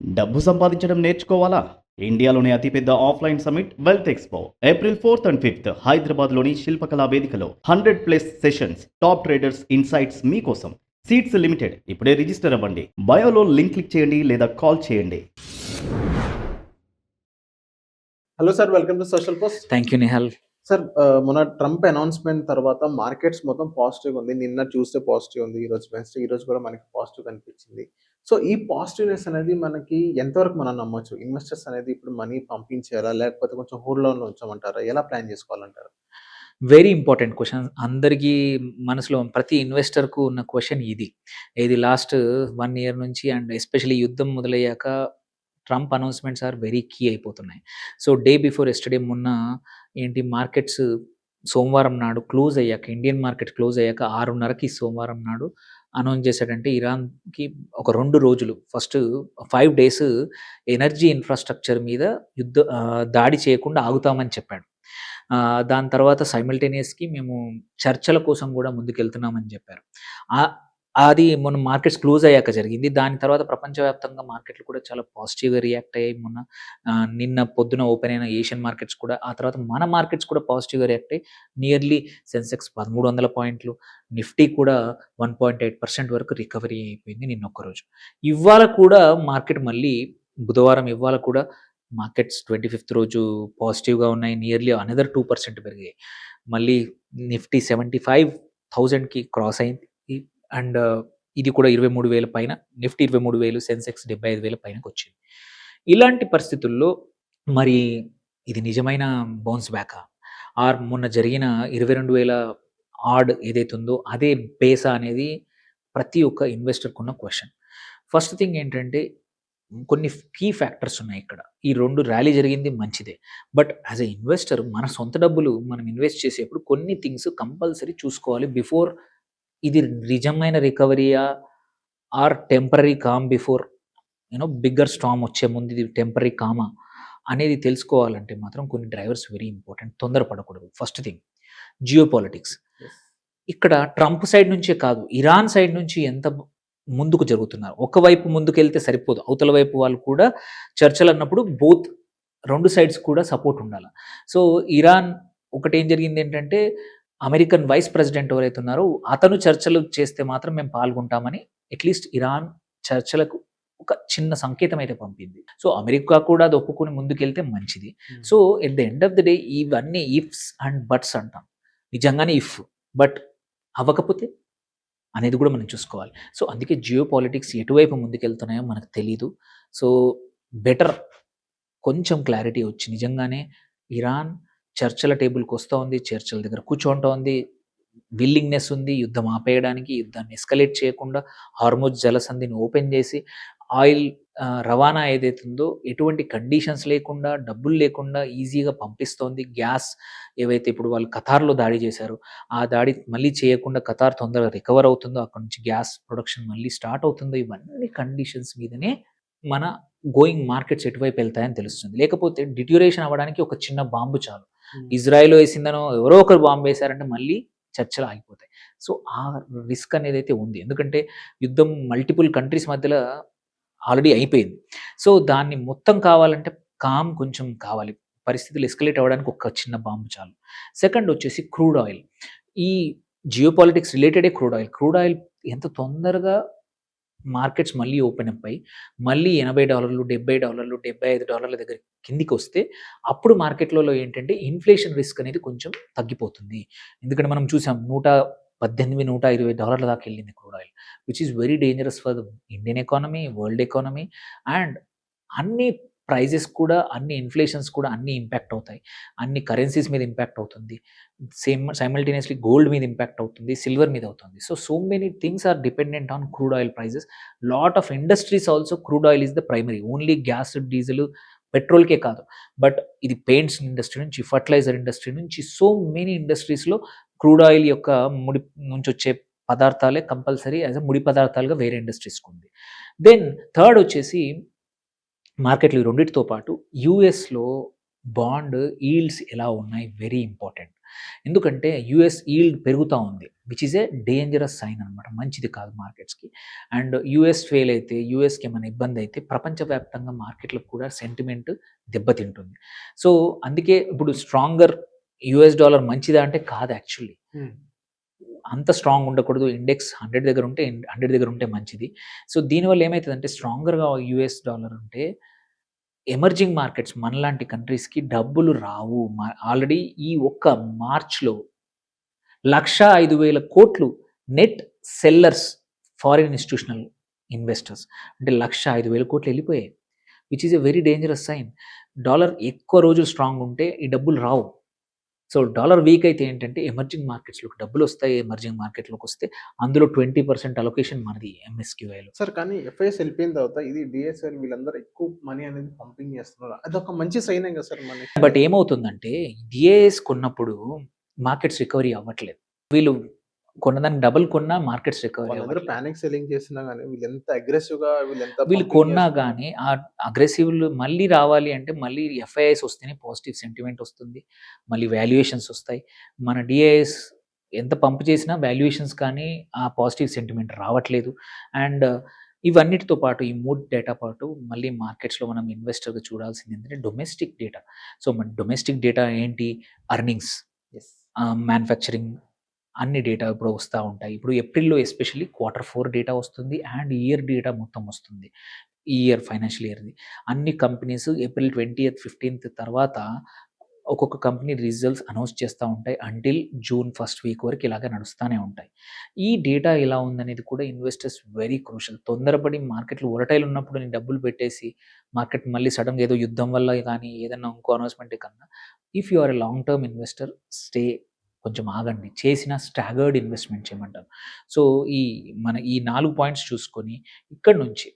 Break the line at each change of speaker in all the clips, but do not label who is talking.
డబ్బు సంపాదించడం నేర్చుకోవాలా? ఇండియాలోని అతిపెద్ద offline summit wealth expo April 4th and 5th హైదరాబాద్లోని శిల్పకళా వేదికలో 100+ సెషన్స్, టాప్ ట్రేడర్స్ ఇన్సైట్స్ మీకోసం. Seats limited. ఇప్పుడే రిజిస్టర్ అవ్వండి. బయోలో లింక్ క్లిక్ చేయండి లేదా కాల్ చేయండి.
Hello sir, welcome to social post.
Thank you Nihal.
Sir, మన ట్రంప్ అనౌన్స్మెంట్ తర్వాత మార్కెట్స్ మొత్తం పాజిటివ్ ఉంది. నిన్న ట్యూస్డే పాజిటివ్ ఉంది, ఈరోజు వెన్స్డే, ఈరోజు కూడా మనకి పాజిటివ్ కనిపించింది. సో ఈ పాజిటివ్నెస్ అనేది మనకి ఎంతవరకు మనం నమ్మొచ్చు? ఇన్వెస్టర్స్ అనేది ఇప్పుడు మనీ పంపించారా, లేకపోతే కొంచెం హోల్డ్ లోన్లో ఉంచమంటారా? ఎలా ప్లాన్ చేసుకోవాలంటారు?
Very important question. అందరికీ మనసులో ప్రతి ఇన్వెస్టర్కు ఉన్న క్వశ్చన్ ఇది లాస్ట్ 1 year నుంచి, అండ్ ఎస్పెషల్లీ యుద్ధం మొదలయ్యాక Trump announcements are very key అయిపోతున్నాయి. సో డే బిఫోర్ ఎస్టర్డే మొన్న మార్కెట్స్ సోమవారం నాడు క్లోజ్ అయ్యాక, ఇండియన్ మార్కెట్ క్లోజ్ అయ్యాక 6:30కి సోమవారం నాడు అనౌన్స్ చేశాడంటే ఇరాన్కి ఒక 2 రోజులు, ఫస్ట్ 5 days ఎనర్జీ ఇన్ఫ్రాస్ట్రక్చర్ మీద దాడి చేయకుండా ఆగుతామని చెప్పాడు. దాని తర్వాత సైమల్టేనియస్‌కి మేము చర్చల కోసం కూడా ముందుకెళ్తున్నామని చెప్పారు. అది మొన్న మార్కెట్స్ క్లోజ్ అయ్యాక జరిగింది. దాని తర్వాత ప్రపంచవ్యాప్తంగా మార్కెట్లు కూడా చాలా పాజిటివ్‌గా రియాక్ట్ అయ్యాయి. నిన్న పొద్దున ఓపెన్ అయిన ఏషియన్ మార్కెట్స్ కూడా, ఆ తర్వాత మన మార్కెట్స్ కూడా పాజిటివ్‌గా రియాక్ట్ అయ్యి నియర్లీ సెన్సెక్స్ 1300 పాయింట్లు, నిఫ్టీ కూడా 1.8% వరకు రికవరీ అయిపోయింది నిన్న ఒక్కరోజు. ఇవాళ కూడా మార్కెట్ మళ్ళీ బుధవారం ఇవాళ కూడా మార్కెట్స్ 25th రోజు పాజిటివ్‌గా ఉన్నాయి. నియర్లీ అనదర్ 2% పెరిగాయి. మళ్ళీ నిఫ్టీ 75,000కి క్రాస్ అయింది. అండ్ ఇది కూడా 23,000 పైన, నిఫ్టీ 23,000, సెన్సెక్స్ 75,000 పైనకొచ్చింది. ఇలాంటి పరిస్థితుల్లో మరి ఇది నిజమైన బౌన్స్ బ్యాకా? ఆర్ మొన్న జరిగిన 22,000 ఆడ్ ఏదైతే ఉందో అదే బేసా అనేది ప్రతి ఒక్క ఇన్వెస్టర్కి ఉన్న క్వశ్చన్. ఫస్ట్ థింగ్ ఏంటంటే, కొన్ని కీ ఫ్యాక్టర్స్ ఉన్నాయి ఇక్కడ. ఈ 2 ర్యాలీ జరిగింది మంచిదే, బట్ యాజ్ ఎ ఇన్వెస్టర్ మన సొంత డబ్బులు మనం ఇన్వెస్ట్ చేసేప్పుడు కొన్ని థింగ్స్ కంపల్సరీ చూసుకోవాలి బిఫోర్. ఇది నిజమైన రికవరీయా or temporary calm before bigger storm వచ్చే ముందు ఇది టెంపరరీ కామా అనేది తెలుసుకోవాలంటే మాత్రం కొన్ని డ్రైవర్స్ వెరీ ఇంపార్టెంట్. తొందరపడకూడదు. First thing geopolitics. ఇక్కడ ట్రంప్ సైడ్ నుంచే కాదు, ఇరాన్ సైడ్ నుంచి ఎంత ముందుకు జరుగుతున్నారు. ఒకవైపు ముందుకెళ్తే సరిపోదు, అవతల వైపు వాళ్ళు కూడా చర్చలు అన్నప్పుడు బోత్ 2 sides కూడా సపోర్ట్ ఉండాలి. సో ఇరాన్ ఒకటి ఏం జరిగింది ఏంటంటే, అమెరికన్ వైస్ ప్రెసిడెంట్ ఎవరైతే ఉన్నారో అతను చర్చలు చేస్తే మాత్రం మేము పాల్గొంటామని అట్లీస్ట్ ఇరాన్ చర్చలకు ఒక చిన్న సంకేతం అయితే పంపింది. సో అమెరికా కూడా అది ఒప్పుకొని ముందుకెళ్తే మంచిది. So at the end of the day ఇవన్నీ ఇఫ్స్ అండ్ బట్స్ అంటాం. నిజంగానే ఇఫ్, బట్ అవ్వకపోతే అనేది కూడా మనం చూసుకోవాలి. సో అందుకే జియో పాలిటిక్స్ ఎటువైపు ముందుకెళ్తున్నాయో మనకు తెలీదు. సో బెటర్ కొంచెం క్లారిటీ వచ్చి నిజంగానే ఇరాన్ చర్చల టేబుల్కి వస్తూ ఉంది, చర్చల దగ్గర కూర్చోంటూ ఉంది, విల్లింగ్నెస్ ఉంది యుద్ధం ఆపేయడానికి, యుద్ధాన్ని ఎస్కలేట్ చేయకుండా హార్మోజ్ జలసంధిని ఓపెన్ చేసి ఆయిల్ రవాణా ఏదైతే ఉందో ఎటువంటి కండిషన్స్ లేకుండా, డబ్బులు లేకుండా ఈజీగా పంపిస్తోంది. గ్యాస్ ఏవైతే ఇప్పుడు వాళ్ళు ఖతార్లో దాడి చేశారో ఆ దాడి మళ్ళీ చేయకుండా ఖతార్ తొందరగా రికవర్ అవుతుందో, అక్కడ నుంచి గ్యాస్ ప్రొడక్షన్ మళ్ళీ స్టార్ట్ అవుతుందో, ఇవన్నీ కండిషన్స్ మీదనే మన గోయింగ్ మార్కెట్స్ ఎటువైపు వెళ్తాయని తెలుస్తుంది. లేకపోతే డిట్యూరేషన్ అవ్వడానికి ఒక చిన్న బాంబు చాలు. ఇజ్రాయెల్ వేసిందనో ఎవరో ఒకరు బాంబు వేశారంటే మళ్ళీ చర్చలు ఆగిపోతాయి. సో ఆ రిస్క్ అనేది అయితే ఉంది. ఎందుకంటే యుద్ధం మల్టిపుల్ కంట్రీస్ మధ్యలో ఆల్రెడీ అయిపోయింది. సో దాన్ని మొత్తం కావాలంటే కామ్ కొంచెం కావాలి. పరిస్థితులు ఎస్కలేట్ అవ్వడానికి ఒక చిన్న బాంబు చాలు. సెకండ్ వచ్చేసి క్రూడ్ ఆయిల్. ఈ జియో పాలిటిక్స్ రిలేటెడే క్రూడ్ ఆయిల్. క్రూడ్ ఆయిల్ ఎంత తొందరగా మార్కెట్స్ మళ్ళీ ఓపెన్ అప్ అయ్యి మళ్ళీ $80, $70, $75 దగ్గర కిందికి వస్తే అప్పుడు మార్కెట్లలో ఏంటంటే ఇన్ఫ్లేషన్ రిస్క్ అనేది కొంచెం తగ్గిపోతుంది. ఎందుకంటే మనం చూసాం $118, $120 దాకా వెళ్ళింది crude oil, which is very dangerous for the Indian economy, world economy. And అన్ని ప్రైజెస్ కూడా, అన్ని ఇన్ఫ్లేషన్స్ కూడా అన్ని ఇంపాక్ట్ అవుతాయి. అన్ని కరెన్సీస్ మీద ఇంపాక్ట్ అవుతుంది. సైమల్టేనియస్లీ గోల్డ్ మీద ఇంపాక్ట్ అవుతుంది, సిల్వర్ మీద అవుతుంది. So many things are dependent on crude oil prices. Lot of industries also crude oil is the primary. Only gas, diesel, పెట్రోల్కే కాదు, బట్ ఇది పెయింట్స్ ఇండస్ట్రీ నుంచి, ఫర్టిలైజర్ ఇండస్ట్రీ నుంచి, సో మెనీ ఇండస్ట్రీస్లో క్రూడ్ ఆయిల్ యొక్క ముడి నుంచి వచ్చే పదార్థాలే కంపల్సరీ యాజ్ అ ముడి పదార్థాలుగా వేరే ఇండస్ట్రీస్కి ఉంది. దెన్ థర్డ్ వచ్చేసి మార్కెట్లు రెండింటితో పాటు యూఎస్లో బాండ్ ఈల్డ్స్ ఎలా ఉన్నాయి, వెరీ ఇంపార్టెంట్. ఎందుకంటే యూఎస్ ఈల్డ్ పెరుగుతూ ఉంది, which is a dangerous sign అనమాట, మంచిది కాదు మార్కెట్స్కి. అండ్ యూఎస్ ఫెయిల్ అయితే, యూఎస్కి ఏమైనా ఇబ్బంది అయితే ప్రపంచవ్యాప్తంగా మార్కెట్లకు కూడా సెంటిమెంట్ దెబ్బతింటుంది. సో అందుకే ఇప్పుడు స్ట్రాంగర్ యూఎస్ డాలర్ మంచిదా అంటే కాదు యాక్చువల్లీ. అంత స్ట్రాంగ్ ఉండకూడదు, ఇండెక్స్ 100 దగ్గర ఉంటే 100 దగ్గర ఉంటే మంచిది. సో దీనివల్ల ఏమవుతుందంటే స్ట్రాంగర్గా యూఎస్ డాలర్ ఉంటే ఎమర్జింగ్ మార్కెట్స్ మనలాంటి కంట్రీస్కి డబ్బులు రావు. ఆల్రెడీ ఈ ఒక్క మార్చ్లో 1,05,000 కోట్లు net sellers, foreign institutional investors అంటే 1,05,000 కోట్లు వెళ్ళిపోయాయి, which is a very dangerous sign. Dollar ఎక్కువ రోజులు స్ట్రాంగ్ ఉంటే ఈ డబ్బులు రావు. సో డాలర్ వీక్ అయితే ఏంటంటే ఎమర్జింగ్ మార్కెట్స్లోకి డబ్బులు వస్తాయి. ఎమర్జింగ్ మార్కెట్లోకి వస్తే అందులో 20% అలొకేషన్ మనది ఎంఎస్క్యూఐలో.
సార్ కానీ ఎఫ్ఐఎస్ వెళ్ళిపోయిన తర్వాత ఇది డిఎస్ఎల్ వీళ్ళందరూ ఎక్కువ మనీ అనేది పంపింగ్ చేస్తున్నారు. అదొక మంచి సైన్ కదా సార్ మనకి.
బట్ ఏమవుతుందంటే డిఏఎస్ కొన్నప్పుడు మార్కెట్స్ రికవరీ అవ్వట్లేదు. వీళ్ళు కొన్నదానికి డబుల్ కొన్నా మార్కెట్స్ రికవరీ
వాళ్ళందరూ
అవ్వట్లేదు.
పానిక్ సెల్లింగ్ చేస్తున్నా కానీ వీళ్ళు ఎంత అగ్రెసివ్ గా
వీళ్ళు కొన్నా కానీ ఆ అగ్రెసివ్లు మళ్ళీ రావాలి అంటే మళ్ళీ ఎఫ్ఐఎస్ వస్తేనే పాజిటివ్ సెంటిమెంట్ వస్తుంది, మళ్ళీ వాల్యుయేషన్స్ వస్తాయి. మన డిఐఎస్ ఎంత పంప్ చేసినా వాల్యుయేషన్స్ కానీ ఆ పాజిటివ్ సెంటిమెంట్ రావట్లేదు. అండ్ ఇవన్నిటితో పాటు ఈ 3 డేటా పాటు మళ్ళీ మార్కెట్స్లో మనం ఇన్వెస్టర్గా చూడాల్సింది ఏంటంటే డొమెస్టిక్ డేటా. సో మన డొమెస్టిక్ డేటా ఏంటి, అర్నింగ్స్, మ్యానుఫ్యాక్చరింగ్, అన్ని డేటా ఇప్పుడు వస్తూ ఉంటాయి. ఇప్పుడు ఏప్రిల్లో ఎస్పెషల్లీ Q4 డేటా వస్తుంది అండ్ ఇయర్ డేటా మొత్తం వస్తుంది, ఈ ఇయర్ ఫైనాన్షియల్ ఇయర్ది. అన్ని కంపెనీస్ ఏప్రిల్ 20th 15th తర్వాత ఒక్కొక్క కంపెనీ రిజల్ట్స్ అనౌన్స్ చేస్తూ ఉంటాయి అంటిల్ జూన్ ఫస్ట్ వీక్ వరకు ఇలాగే నడుస్తూనే ఉంటాయి. ఈ డేటా ఎలా ఉందనేది కూడా ఇన్వెస్టర్స్ వెరీ క్రూషియల్. తొందరపడి మార్కెట్లు వొలటైల్ ఉన్నప్పుడు నేను డబ్బులు పెట్టేసి మార్కెట్ మళ్ళీ సడన్గా ఏదో యుద్ధం వల్ల కానీ ఏదైనా ఇంకో అనౌన్స్మెంట్ కన్నా, if you are a long term investor stay, కొంచెం ఆగండి, చేసిన స్టాగర్డ్ ఇన్వెస్ట్మెంట్ చేయమంటారు. సో ఈ 4 పాయింట్స్ చూసుకొని ఇక్కడ నుంచి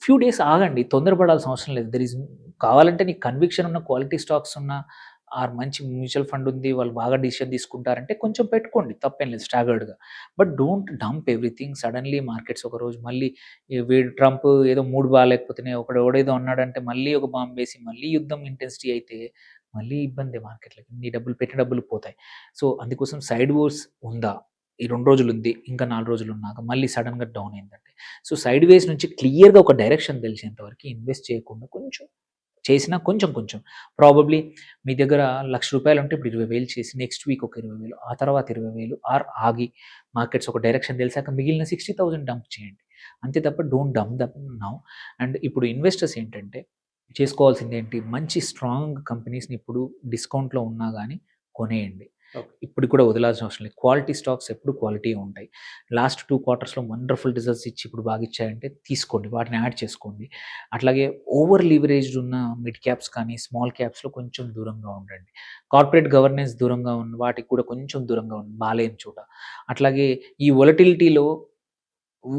ఫ్యూ డేస్ ఆగండి, తొందరపడాల్సిన అవసరం లేదు. దెర్ ఈజ్ కావాలంటే నీకు కన్విక్షన్ ఉన్న క్వాలిటీ స్టాక్స్ ఉన్న ఆర్ మంచి మ్యూచువల్ ఫండ్ ఉంది, వాళ్ళు బాగా డిసిషన్ తీసుకుంటారంటే కొంచెం పెట్టుకోండి, తప్పేం లేదు స్టాగర్డ్గా. But don't dump everything suddenly. Markets ఒకరోజు మళ్ళీ వీడు ట్రంప్ ఏదో మూడు బాగాలేకపోతేనే ఒకడేదో అన్నాడంటే మళ్ళీ ఒక బాంబు వేసి మళ్ళీ యుద్ధం ఇంటెన్సిటీ అయితే మళ్ళీ ఇబ్బంది మార్కెట్లకి, నీ డబ్బులు పెట్టిన డబ్బులు పోతాయి. సో అందుకోసం సైడ్ వేస్ ఉందా, ఈ 2 రోజులు ఉంది, ఇంకా 4 రోజులు ఉన్నాక మళ్ళీ సడన్గా డౌన్ అయిందంటే, సో సైడ్ వేస్ నుంచి క్లియర్గా ఒక డైరెక్షన్ తెలిసేంత వరకు ఇన్వెస్ట్ చేయకుండా కొంచెం చేసినా కొంచెం ప్రాబబ్లీ మీ దగ్గర ₹1,00,000 ఉంటే ఇప్పుడు 20,000 చేసి నెక్స్ట్ వీక్ ఒక 20,000, ఆ తర్వాత 20,000 ఆర్ ఆగి మార్కెట్స్ ఒక డైరెక్షన్ తెలిసాక మిగిలిన 60,000 డంప్ చేయండి, అంతే తప్ప don't dump them now. And ఇప్పుడు ఇన్వెస్టర్స్ ఏంటంటే చేసుకోవాల్సింది ఏంటి, మంచి స్ట్రాంగ్ కంపెనీస్ని ఇప్పుడు డిస్కౌంట్లో ఉన్నా కానీ కొనేయండి. ఇప్పుడు కూడా వదలాల్సిన అవసరం లేదు. క్వాలిటీ స్టాక్స్ ఎప్పుడు క్వాలిటీ ఉంటాయి. లాస్ట్ 2 quartersలో వండర్ఫుల్ రిజల్ట్స్ ఇచ్చి ఇప్పుడు బాగా ఇచ్చాయంటే తీసుకోండి, వాటిని యాడ్ చేసుకోండి. అట్లాగే ఓవర్ లీవరేజ్డ్ ఉన్న మిడ్ క్యాప్స్ కానీ స్మాల్ క్యాప్స్లో కొంచెం దూరంగా ఉండండి. కార్పొరేట్ గవర్నెన్స్ దూరంగా ఉన్న వాటికి కూడా కొంచెం దూరంగా ఉండండి బాలేని చోట. అట్లాగే ఈ వొలటిలిటీలో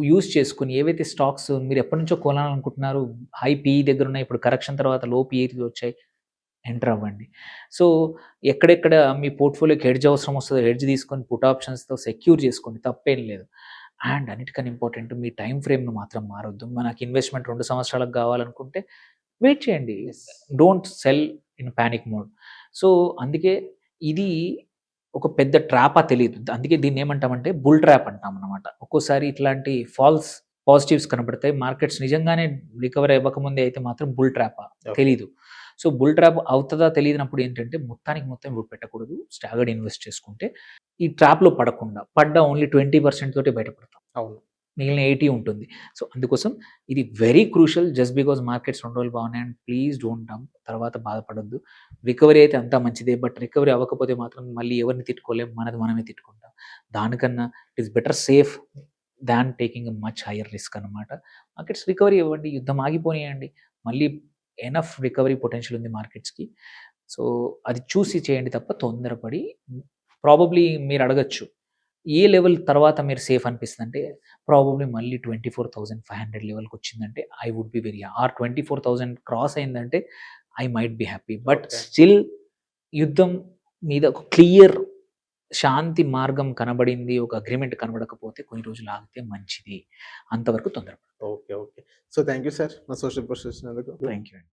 యూజ్ చేసుకుని ఏవైతే స్టాక్స్ మీరు ఎప్పటి నుంచో కొనాలనుకుంటున్నారు, హై పీఈ దగ్గర ఉన్నాయి, ఇప్పుడు కరెక్షన్ తర్వాత లో పీఈ వచ్చాయి, ఎంటర్ అవ్వండి. సో ఎక్కడెక్కడ మీ పోర్ట్ఫోలియోకి హెడ్జ్ అవసరం వస్తుందో హెడ్జ్ తీసుకొని పుట్ ఆప్షన్స్తో సెక్యూర్ చేసుకోండి, తప్పేం లేదు. అండ్ అన్నిటికన్నా ఇంపార్టెంట్ మీ టైం ఫ్రేమ్ను మాత్రం మారొద్దు. మనకి ఇన్వెస్ట్మెంట్ 2 సంవత్సరాలకు కావాలనుకుంటే వెయిట్ చేయండి, don't sell in panic mode. So అందుకే ఇది ఒక పెద్ద ట్రాపా తెలియదు, అందుకే దీన్ని ఏమంటామంటే బుల్ ట్రాప్ అంటాం అనమాట. ఒక్కోసారి ఇట్లాంటి ఫాల్స్ పాజిటివ్స్ కనబడతాయి, మార్కెట్స్ నిజంగానే రికవర్ అవ్వకముందే అయితే మాత్రం బుల్ ట్రాపా తెలీదు. సో బుల్ ట్రాప్ అవుతుందా తెలియనప్పుడు ఏంటంటే మొత్తం ఇప్పుడు పెట్టకూడదు, స్టాగర్డ్ ఇన్వెస్ట్ చేసుకుంటే ఈ ట్రాప్లో పడకుండా, పడ్డా ఓన్లీ 20% తోటి బయటపడతాం,
అవును,
మిగిలిన 80 ఉంటుంది. సో అందుకోసం ఇది very crucial. Just because markets 2 రోజులు బాగున్నాయి అండ్ ప్లీజ్ డోంట్ డంప్, తర్వాత బాధపడొద్దు. రికవరీ అయితే అంతా మంచిదే, బట్ రికవరీ అవ్వకపోతే మాత్రం మళ్ళీ ఎవరిని తిట్టుకోలేం, మనది మనమే తిట్టుకుంటాం. దానికన్నా it is better safe than taking much higher risk అనమాట. మార్కెట్స్ రికవరీ ఇవ్వండి, యుద్ధం ఆగిపోనియండి, మళ్ళీ ఎనఫ్ రికవరీ పొటెన్షియల్ ఉంది మార్కెట్స్కి. సో అది చూసి చేయండి తప్ప తొందరపడి. ప్రాబబ్లీ మీరు అడగచ్చు ఏ లెవెల్ తర్వాత మీరు సేఫ్ అనిపిస్తుంది అంటే, ప్రాబబ్లీ మళ్ళీ 24,500 లెవెల్కి వచ్చిందంటే I would be very, or 24,000 cross అయిందంటే I might be happy. But still యుద్ధం మీద ఒక క్లియర్ శాంతి మార్గం కనబడింది, ఒక అగ్రిమెంట్ కనబడకపోతే కొన్ని రోజులు ఆగితే మంచిది, అంతవరకు తొందరపడదు.
Okay. So thank you sir, నా సోషల్ పోస్ట్ చేసినందుకు.
థ్యాంక్ యూ అండి.